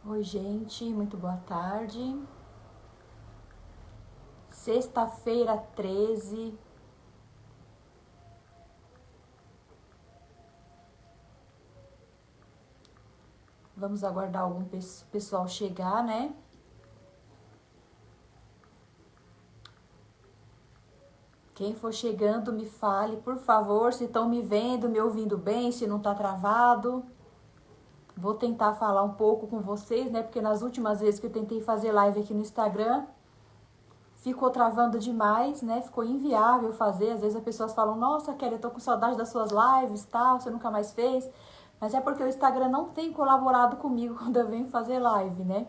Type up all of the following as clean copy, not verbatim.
Oi, gente, muito boa tarde. Sexta-feira, 13. Vamos aguardar algum pessoal chegar, né? Quem for chegando, me fale, por favor, se estão me vendo, me ouvindo bem, se não tá travado. Vou tentar falar um pouco com vocês, né? Porque nas últimas vezes que eu tentei fazer live aqui no Instagram, ficou travando demais, né? Ficou inviável fazer. Às vezes as pessoas falam, nossa, Kelly, eu tô com saudade das suas lives, tal, você nunca mais fez. Mas é porque o Instagram não tem colaborado comigo quando eu venho fazer live, né?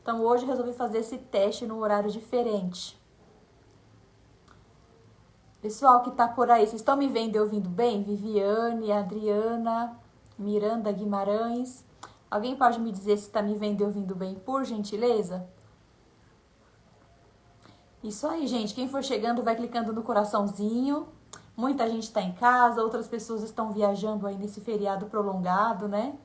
Então hoje eu resolvi fazer esse teste num horário diferente. Pessoal que tá por aí, vocês estão me vendo e ouvindo bem? Viviane, Adriana, Miranda Guimarães. Alguém pode me dizer se está me vendo e ouvindo bem, por gentileza? Isso aí, gente. Quem for chegando vai clicando no coraçãozinho. Muita gente está em casa, outras pessoas estão viajando aí nesse feriado prolongado, né?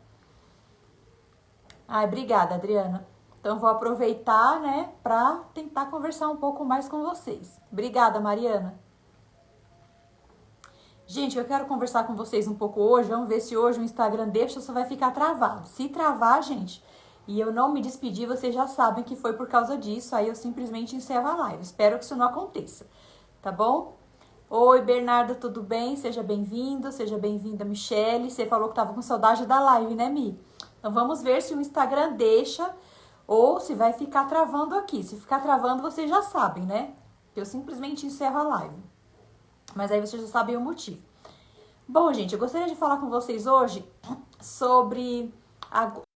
Ai, obrigada, Adriana. Então, vou aproveitar, né, para tentar conversar um pouco mais com vocês. Obrigada, Mariana. Gente, eu quero conversar com vocês um pouco hoje. Vamos ver se hoje o Instagram deixa ou só vai ficar travado. Se travar, gente, e eu não me despedir, vocês já sabem que foi por causa disso. Aí eu simplesmente encerro a live. Espero que isso não aconteça, tá bom? Oi, Bernardo, tudo bem? Seja bem-vindo, seja bem-vinda, Michele. Você falou que tava com saudade da live, né, Mi? Então vamos ver se o Instagram deixa ou se vai ficar travando aqui. Se ficar travando, vocês já sabem, né? Eu simplesmente encerro a live. Mas aí vocês já sabem o motivo. Bom, gente, eu gostaria de falar com vocês hoje sobre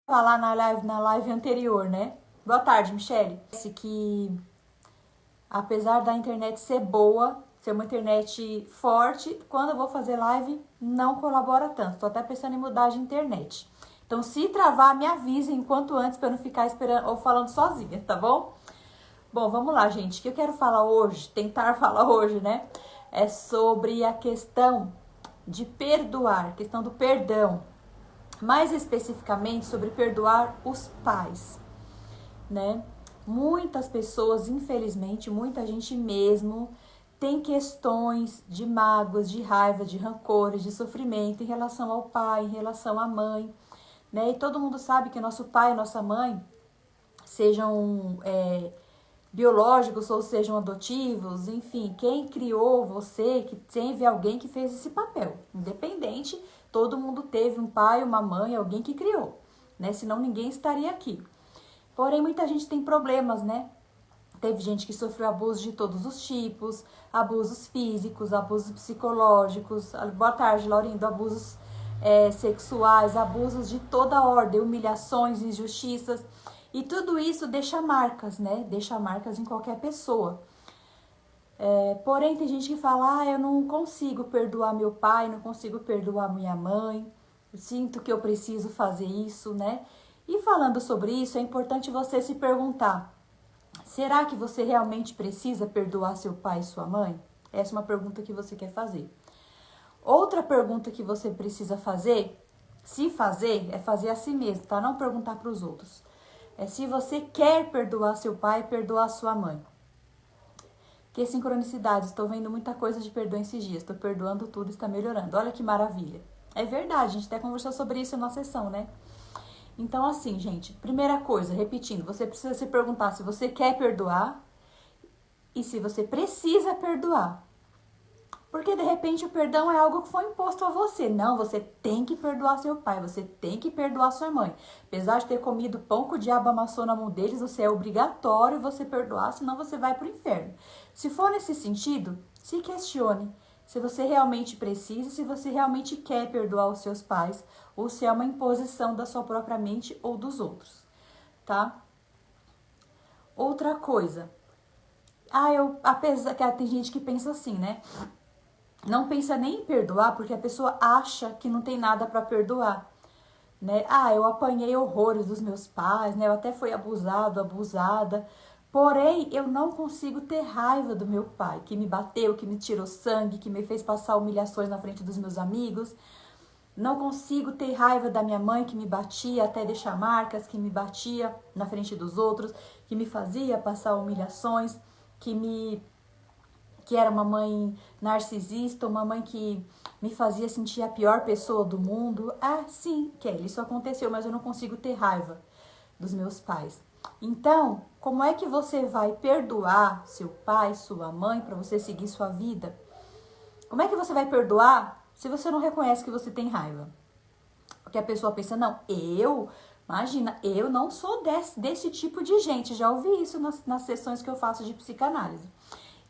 falar na live anterior, né? Boa tarde, Michele. Esse que apesar da internet ser boa, ser uma internet forte, quando eu vou fazer live não colabora tanto. Tô até pensando em mudar de internet. Então, se travar, me avisem enquanto antes para eu não ficar esperando ou falando sozinha, tá bom? Bom, vamos lá, gente. O que eu quero falar hoje, tentar falar hoje, né? É sobre a questão de perdoar, questão do perdão. Mais especificamente sobre perdoar os pais, né? Muitas pessoas, infelizmente, muita gente mesmo tem questões de mágoas, de raiva, de rancores, de sofrimento em relação ao pai, em relação à mãe, né? E todo mundo sabe que nosso pai e nossa mãe, sejam biológicos ou sejam adotivos, enfim, quem criou você, que teve alguém que fez esse papel. Independente, todo mundo teve um pai, uma mãe, alguém que criou, né? Senão ninguém estaria aqui. Porém, muita gente tem problemas, né? Teve gente que sofreu abusos de todos os tipos, abusos físicos, abusos psicológicos. Boa tarde, Laurindo. Abusos sexuais, abusos de toda ordem, humilhações, injustiças. E tudo isso deixa marcas, né? Deixa marcas em qualquer pessoa. Porém, tem gente que fala, eu não consigo perdoar meu pai, não consigo perdoar minha mãe. Eu sinto que eu preciso fazer isso, né? E falando sobre isso, é importante você se perguntar, será que você realmente precisa perdoar seu pai e sua mãe? Essa é uma pergunta que você quer fazer. Outra pergunta que você precisa fazer, se fazer, é fazer a si mesmo, tá? Não perguntar para os outros. É se você quer perdoar seu pai e perdoar sua mãe. Que sincronicidade, estou vendo muita coisa de perdão esses dias. Estou perdoando tudo, está melhorando. Olha que maravilha. É verdade, a gente até conversou sobre isso na sessão, né? Então, assim, gente, primeira coisa, repetindo, você precisa se perguntar se você quer perdoar e se você precisa perdoar. Porque, de repente, o perdão é algo que foi imposto a você. Não, você tem que perdoar seu pai, você tem que perdoar sua mãe. Apesar de ter comido pão que o diabo amassou na mão deles, você é obrigatório você perdoar, senão você vai pro inferno. Se for nesse sentido, se questione se você realmente precisa, se você realmente quer perdoar os seus pais, ou se é uma imposição da sua própria mente ou dos outros, tá? Outra coisa. Apesar que tem gente que pensa assim, né? Não pensa nem em perdoar, porque a pessoa acha que não tem nada para perdoar, né? Eu apanhei horrores dos meus pais, né? Eu até fui abusado, abusada. Porém, eu não consigo ter raiva do meu pai, que me bateu, que me tirou sangue, que me fez passar humilhações na frente dos meus amigos. Não consigo ter raiva da minha mãe que me batia até deixar marcas, que me batia na frente dos outros, que me fazia passar humilhações, que era uma mãe narcisista, uma mãe que me fazia sentir a pior pessoa do mundo. Ah, sim, Kelly, isso aconteceu, mas eu não consigo ter raiva dos meus pais. Então, como é que você vai perdoar seu pai, sua mãe, para você seguir sua vida? Como é que você vai perdoar se você não reconhece que você tem raiva? Porque a pessoa pensa, não, imagina, eu não sou desse tipo de gente. Já ouvi isso nas sessões que eu faço de psicanálise.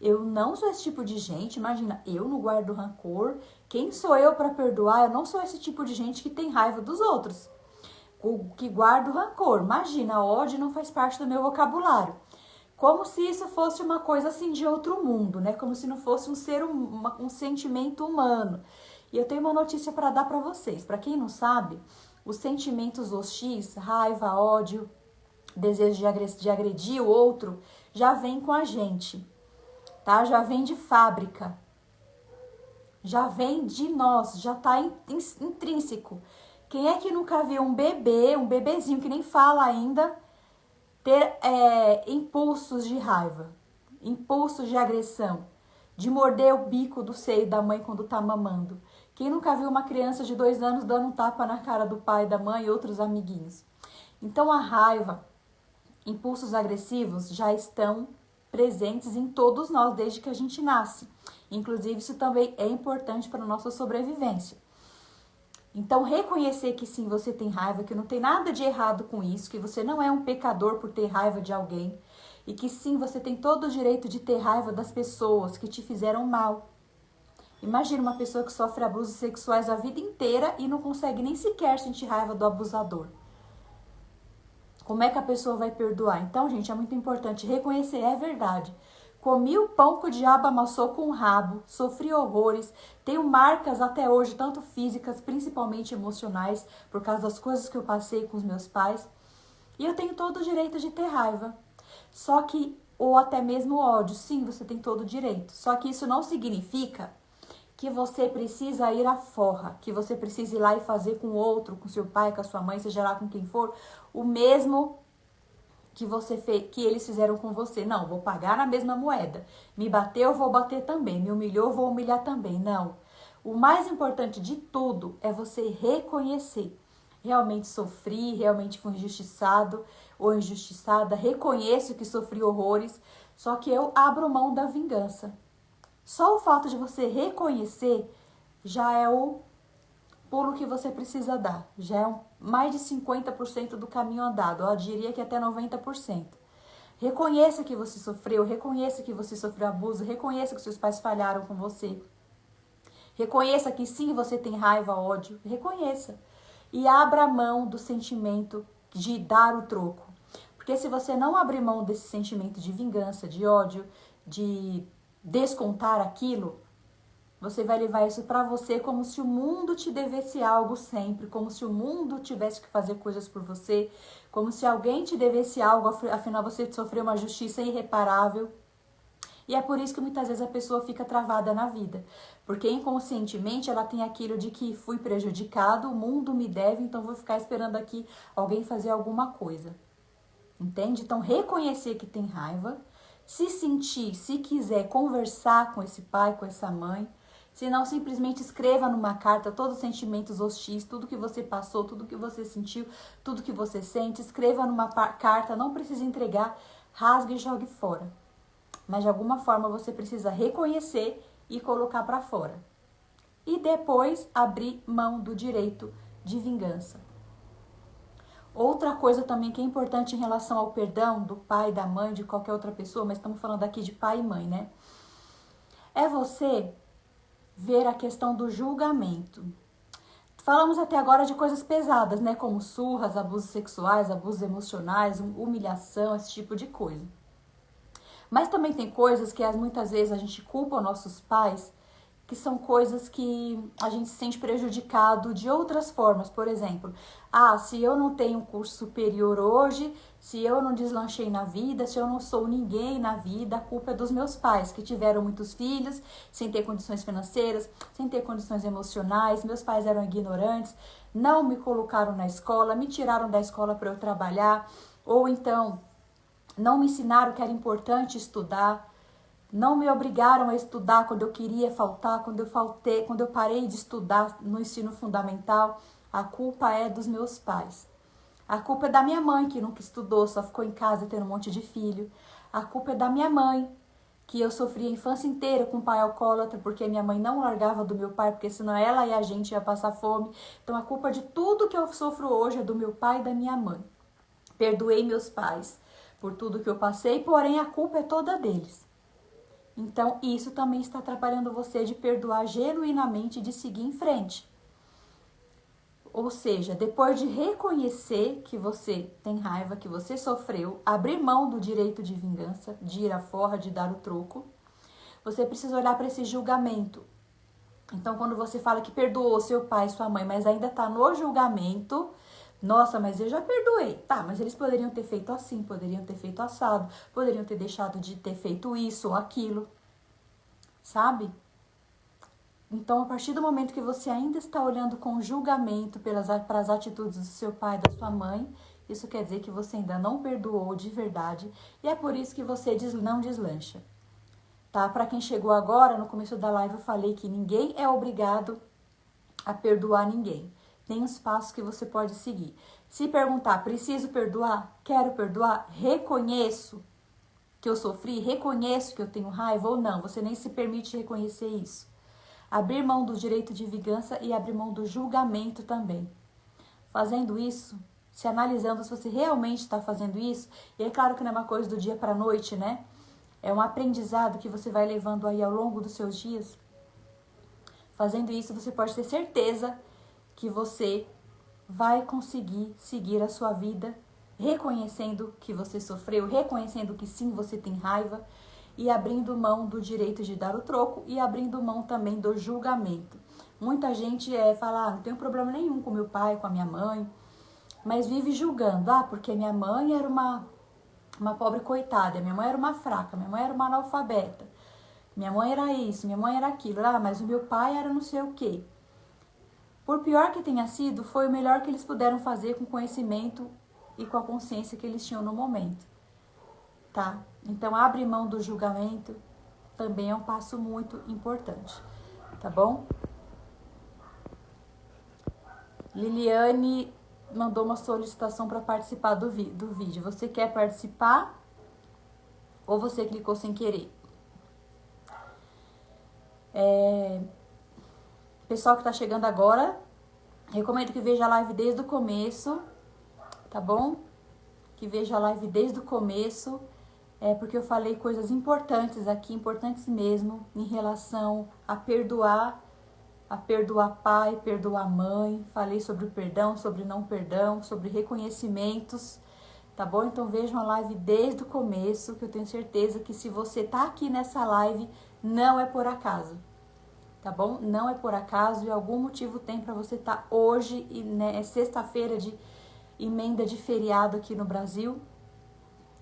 Eu não sou esse tipo de gente, imagina, eu não guardo rancor. Quem sou eu para perdoar? Eu não sou esse tipo de gente que tem raiva dos outros, que guarda rancor. Imagina, ódio não faz parte do meu vocabulário. Como se isso fosse uma coisa assim de outro mundo, né? Como se não fosse um sentimento humano. E eu tenho uma notícia para dar para vocês. Para quem não sabe, os sentimentos hostis, raiva, ódio, desejo de agredir o outro, já vem com a gente, tá? Já vem de fábrica. Já vem de nós, já tá intrínseco. Quem é que nunca viu um bebezinho que nem fala ainda, ter impulsos de raiva, impulsos de agressão, de morder o bico do seio da mãe quando tá mamando? Quem nunca viu uma criança de 2 anos dando um tapa na cara do pai, da mãe e outros amiguinhos? Então a raiva, impulsos agressivos já estão presentes em todos nós desde que a gente nasce. Inclusive isso também é importante para a nossa sobrevivência. Então, reconhecer que sim, você tem raiva, que não tem nada de errado com isso, que você não é um pecador por ter raiva de alguém, e que sim, você tem todo o direito de ter raiva das pessoas que te fizeram mal. Imagina uma pessoa que sofre abusos sexuais a vida inteira e não consegue nem sequer sentir raiva do abusador. Como é que a pessoa vai perdoar? Então, gente, é muito importante reconhecer, é verdade. Comi o pão que o diabo amassou com o rabo, sofri horrores, tenho marcas até hoje, tanto físicas, principalmente emocionais, por causa das coisas que eu passei com os meus pais. E eu tenho todo o direito de ter raiva. Só que, ou até mesmo ódio, sim, você tem todo o direito. Só que isso não significa que você precisa ir à forra, que você precisa ir lá e fazer com o outro, com seu pai, com a sua mãe, seja lá com quem for, o mesmo que eles fizeram com você. Não, vou pagar na mesma moeda. Me bateu, vou bater também. Me humilhou, vou humilhar também. Não. O mais importante de tudo é você reconhecer. Realmente sofri, realmente fui injustiçado ou injustiçada. Reconheço que sofri horrores, só que eu abro mão da vingança. Só o fato de você reconhecer já é o pulo que você precisa dar. Já é mais de 50% do caminho andado. Eu diria que até 90%. Reconheça que você sofreu, reconheça que você sofreu abuso, reconheça que seus pais falharam com você. Reconheça que sim, você tem raiva, ódio. Reconheça. E abra mão do sentimento de dar o troco. Porque se você não abrir mão desse sentimento de vingança, de ódio, de descontar aquilo, você vai levar isso pra você como se o mundo te devesse algo sempre, como se o mundo tivesse que fazer coisas por você, como se alguém te devesse algo, afinal você sofreu uma justiça irreparável. E é por isso que muitas vezes a pessoa fica travada na vida, porque inconscientemente ela tem aquilo de que fui prejudicado, o mundo me deve, então vou ficar esperando aqui alguém fazer alguma coisa. Entende? Então reconhecer que tem raiva, se sentir, se quiser conversar com esse pai, com essa mãe. Se não, simplesmente escreva numa carta todos os sentimentos hostis, tudo que você passou, tudo que você sentiu, tudo que você sente. Escreva numa carta, não precisa entregar, rasgue e jogue fora. Mas de alguma forma você precisa reconhecer e colocar para fora. E depois abrir mão do direito de vingança. Outra coisa também que é importante em relação ao perdão do pai, da mãe, de qualquer outra pessoa, mas estamos falando aqui de pai e mãe, né? É você ver a questão do julgamento. Falamos até agora de coisas pesadas, né? Como surras, abusos sexuais, abusos emocionais, humilhação, esse tipo de coisa. Mas também tem coisas que muitas vezes a gente culpa os nossos pais que são coisas que a gente se sente prejudicado de outras formas. Por exemplo, se eu não tenho um curso superior hoje, se eu não deslanchei na vida, se eu não sou ninguém na vida, a culpa é dos meus pais, que tiveram muitos filhos, sem ter condições financeiras, sem ter condições emocionais, meus pais eram ignorantes, não me colocaram na escola, me tiraram da escola para eu trabalhar, ou então não me ensinaram que era importante estudar, não me obrigaram a estudar quando eu queria faltar, quando eu parei de estudar no ensino fundamental. A culpa é dos meus pais. A culpa é da minha mãe, que nunca estudou, só ficou em casa tendo um monte de filho. A culpa é da minha mãe, que eu sofri a infância inteira com um pai alcoólatra, porque minha mãe não largava do meu pai, porque senão ela e a gente ia passar fome. Então a culpa de tudo que eu sofro hoje é do meu pai e da minha mãe. Perdoei meus pais por tudo que eu passei, porém a culpa é toda deles. Então, isso também está atrapalhando você de perdoar genuinamente e de seguir em frente. Ou seja, depois de reconhecer que você tem raiva, que você sofreu, abrir mão do direito de vingança, de ir à forra, de dar o troco, você precisa olhar para esse julgamento. Então, quando você fala que perdoou seu pai e sua mãe, mas ainda está no julgamento, nossa, mas eu já perdoei. Tá, mas eles poderiam ter feito assim, poderiam ter feito assado, poderiam ter deixado de ter feito isso ou aquilo, sabe? Então, a partir do momento que você ainda está olhando com julgamento para as atitudes do seu pai e da sua mãe, isso quer dizer que você ainda não perdoou de verdade e é por isso que você não deslancha. Tá? Para quem chegou agora, no começo da live eu falei que ninguém é obrigado a perdoar ninguém. Tem os passos que você pode seguir. Se perguntar, preciso perdoar? Quero perdoar? Reconheço que eu sofri? Reconheço que eu tenho raiva ou não? Você nem se permite reconhecer isso. Abrir mão do direito de vingança e abrir mão do julgamento também. Fazendo isso, se analisando se você realmente está fazendo isso, e é claro que não é uma coisa do dia para a noite, né? É um aprendizado que você vai levando aí ao longo dos seus dias. Fazendo isso, você pode ter certeza que você vai conseguir seguir a sua vida reconhecendo que você sofreu, reconhecendo que sim, você tem raiva e abrindo mão do direito de dar o troco e abrindo mão também do julgamento. Muita gente fala, não tenho problema nenhum com meu pai, com a minha mãe, mas vive julgando, porque minha mãe era uma pobre coitada, minha mãe era uma fraca, minha mãe era uma analfabeta, minha mãe era isso, minha mãe era aquilo, mas o meu pai era não sei o quê. Por pior que tenha sido, foi o melhor que eles puderam fazer com o conhecimento e com a consciência que eles tinham no momento, tá? Então, abrir mão do julgamento também é um passo muito importante, tá bom? Liliane mandou uma solicitação para participar do vídeo. Você quer participar ou você clicou sem querer? Pessoal que tá chegando agora, recomendo que veja a live desde o começo, tá bom? Que veja a live desde o começo, porque eu falei coisas importantes aqui, importantes mesmo, em relação a perdoar pai, perdoar mãe, falei sobre o perdão, sobre não perdão, sobre reconhecimentos, tá bom? Então vejam a live desde o começo, que eu tenho certeza que se você tá aqui nessa live, não é por acaso. Tá bom? Não é por acaso e algum motivo tem para você estar hoje, e é sexta-feira de emenda de feriado aqui no Brasil.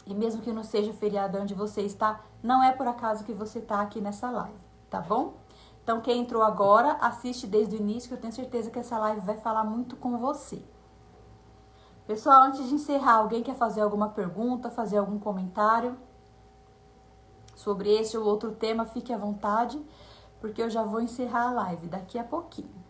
E mesmo que não seja feriado onde você está, não é por acaso que você está aqui nessa live, tá bom? Então, quem entrou agora, assiste desde o início, que eu tenho certeza que essa live vai falar muito com você. Pessoal, antes de encerrar, alguém quer fazer alguma pergunta, fazer algum comentário sobre esse ou outro tema? Fique à vontade, porque eu já vou encerrar a live daqui a pouquinho.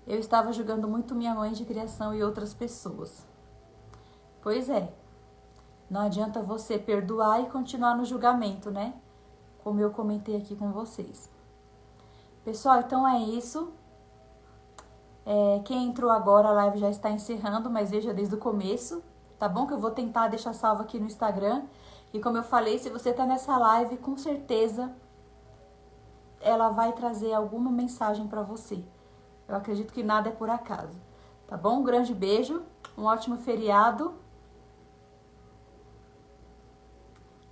Eu estava julgando muito minha mãe de criação e outras pessoas. Pois é, não adianta você perdoar e continuar no julgamento, né? Como eu comentei aqui com vocês. Pessoal, então é isso. Quem entrou agora, a live já está encerrando, mas veja desde o começo, tá bom? Que eu vou tentar deixar salvo aqui no Instagram. E como eu falei, se você tá nessa live, com certeza ela vai trazer alguma mensagem para você. Eu acredito que nada é por acaso, tá bom? Um grande beijo Um ótimo feriado.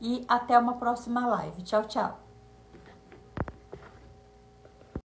E até uma próxima live. Tchau, tchau.